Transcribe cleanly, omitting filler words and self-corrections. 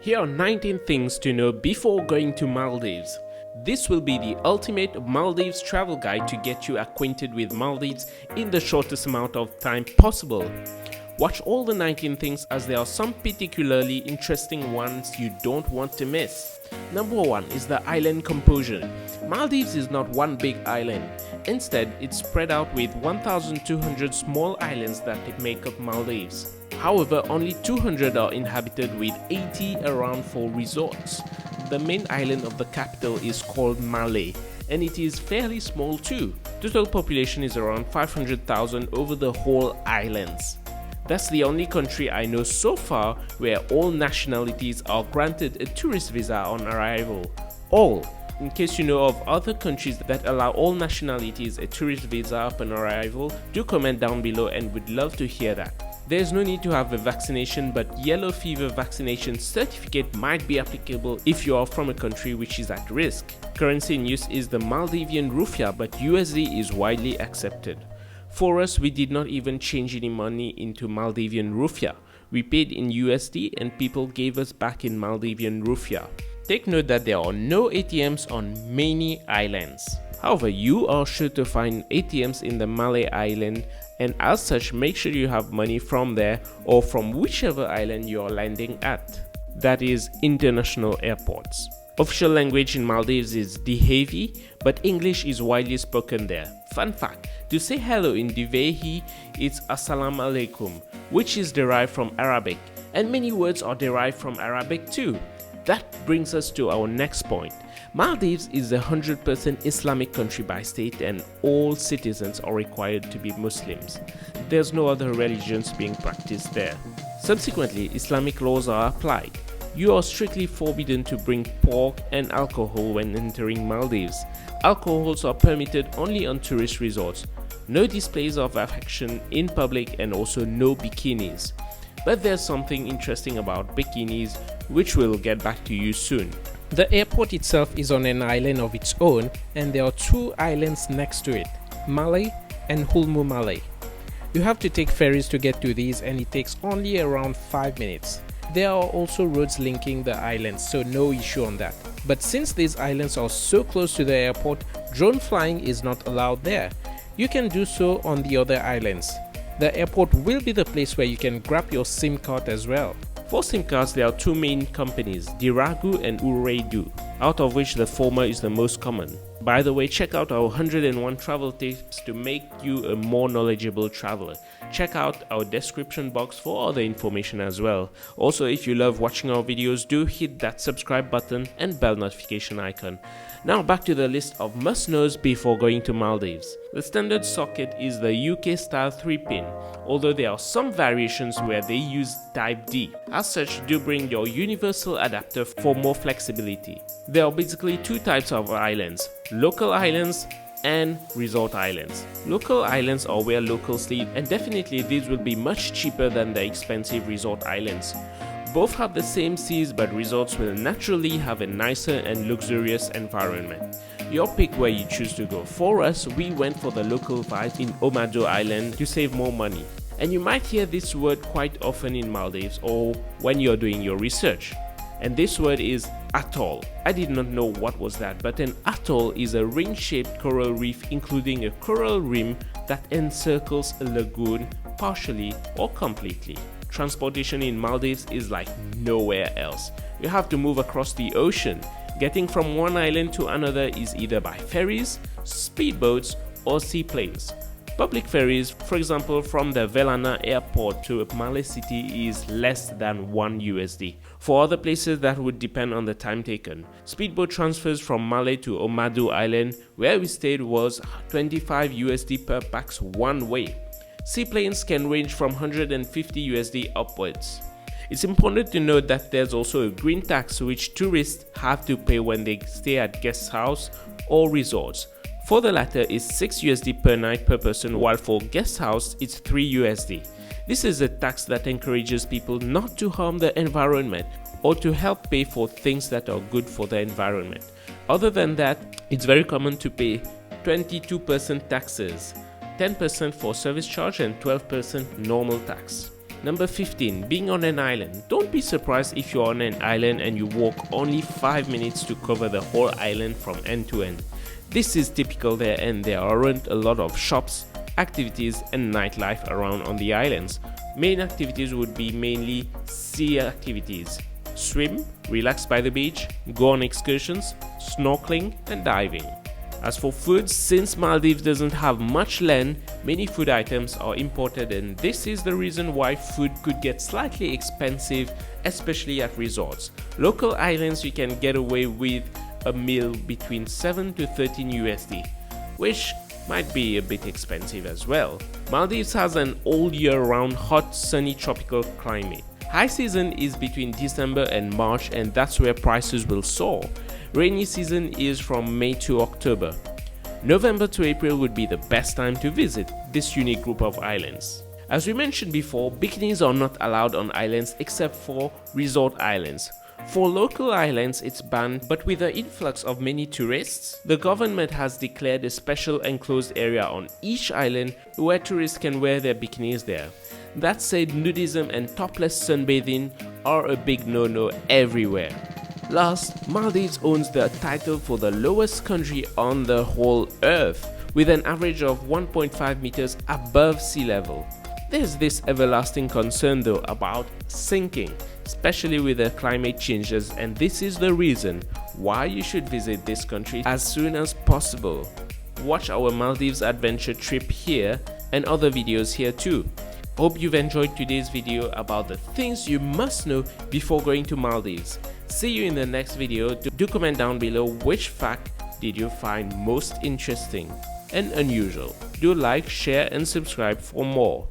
Here are 19 things to know before going to Maldives. This will be the ultimate Maldives travel guide to get you acquainted with Maldives in the shortest amount of time possible. Watch all the 19 things as there are some particularly interesting ones you don't want to miss. Number 1 is the island Composure. Maldives is not one big island. Instead, it's spread out with 1,200 small islands that make up Maldives. However, only 200 are inhabited with 80 around for resorts. The main island of the capital is called Malé, and it is fairly small too. Total population is around 500,000 over the whole islands. That's the only country I know so far where all nationalities are granted a tourist visa on arrival. All. In case you know of other countries that allow all nationalities a tourist visa upon arrival, do comment down below and would love to hear that. There's no need to have a vaccination, but yellow fever vaccination certificate might be applicable if you are from a country which is at risk. Currency in use is the Maldivian rupiah, but USD is widely accepted. For us, we did not even change any money into Maldivian rupiah. We paid in USD and people gave us back in Maldivian rupiah. Take note that there are no ATMs on many islands. However, you are sure to find ATMs in the Malay island, and as such, make sure you have money from there or from whichever island you are landing at. That is international airports. Official language in Maldives is Dihevi, but English is widely spoken there. Fun fact, to say hello in Divehi, it's Assalamu alaikum, which is derived from Arabic, and many words are derived from Arabic too. That brings us to our next point. Maldives is a 100% Islamic country by state, and all citizens are required to be Muslims. There's no other religions being practiced there. Subsequently, Islamic laws are applied. You are strictly forbidden to bring pork and alcohol when entering Maldives. Alcohols are permitted only on tourist resorts. No displays of affection in public, and also no bikinis. But there's something interesting about bikinis, which we'll get back to you soon. The airport itself is on an island of its own, and there are two islands next to it, Malé and Hulmu Malé. You have to take ferries to get to these, and it takes only around 5 minutes. There are also roads linking the islands, so no issue on that. But since these islands are so close to the airport, drone flying is not allowed there. You can do so on the other islands. The airport will be the place where you can grab your SIM card as well. For SIM cards, there are two main companies, Diragu and Ureidu, out of which the former is the most common. By the way, check out our 101 travel tips to make you a more knowledgeable traveler. Check out our description box for other information as well. Also, if you love watching our videos, do hit that subscribe button and bell notification icon. Now back to the list of must-knows before going to Maldives. The standard socket is the UK style 3-pin, although there are some variations where they use Type D. As such, do bring your universal adapter for more flexibility. There are basically two types of islands, local islands and resort islands. Local islands are where locals live, and definitely these will be much cheaper than the expensive resort islands. Both have the same seas, but resorts will naturally have a nicer and luxurious environment. Your pick where you choose to go. For us, we went for the local vibe in Omado Island to save more money. And you might hear this word quite often in Maldives or when you're doing your research. And this word is atoll. I did not know what was that, but an atoll is a ring-shaped coral reef including a coral rim that encircles a lagoon partially or completely. Transportation in Maldives is like nowhere else. You have to move across the ocean. Getting from one island to another is either by ferries, speedboats, or seaplanes. Public ferries, for example from the VELANA airport to Malé City, is less than $1 USD. For other places that would depend on the time taken. Speedboat transfers from Malé to Omado Island, where we stayed, was $25 USD per pax one way. Seaplanes can range from $150 USD upwards. It's important to note that there's also a green tax which tourists have to pay when they stay at guest house or resorts. For the latter is $6 USD per night per person, while for guest house it's $3 USD. This is a tax that encourages people not to harm the environment or to help pay for things that are good for the environment. Other than that, it's very common to pay 22% taxes, 10% for service charge and 12% normal tax. Number 15. Being on an island. Don't be surprised if you're on an island and you walk only 5 minutes to cover the whole island from end to end. This is typical there, and there aren't a lot of shops, activities and nightlife around on the islands. Main activities would be mainly sea activities. Swim, relax by the beach, go on excursions, snorkeling and diving. As for food, since Maldives doesn't have much land, many food items are imported, and this is the reason why food could get slightly expensive, especially at resorts. Local islands you can get away with a meal between 7 to 13 USD, which might be a bit expensive as well. Maldives has an all year round hot, sunny tropical climate. High season is between December and March, and that's where prices will soar. Rainy season is from May to October. November to April would be the best time to visit this unique group of islands. As we mentioned before, bikinis are not allowed on islands except for resort islands. For local islands it's banned, but with the influx of many tourists, the government has declared a special enclosed area on each island where tourists can wear their bikinis there. That said, nudism and topless sunbathing are a big no-no everywhere. Last, Maldives owns the title for the lowest country on the whole earth, with an average of 1.5 meters above sea level. There's this everlasting concern though about sinking, especially with the climate changes, and this is the reason why you should visit this country as soon as possible. Watch our Maldives adventure trip here and other videos here too. Hope you've enjoyed today's video about the things you must know before going to Maldives. See you in the next video. Do comment down below which fact did you find most interesting and unusual. Do like, share and subscribe for more.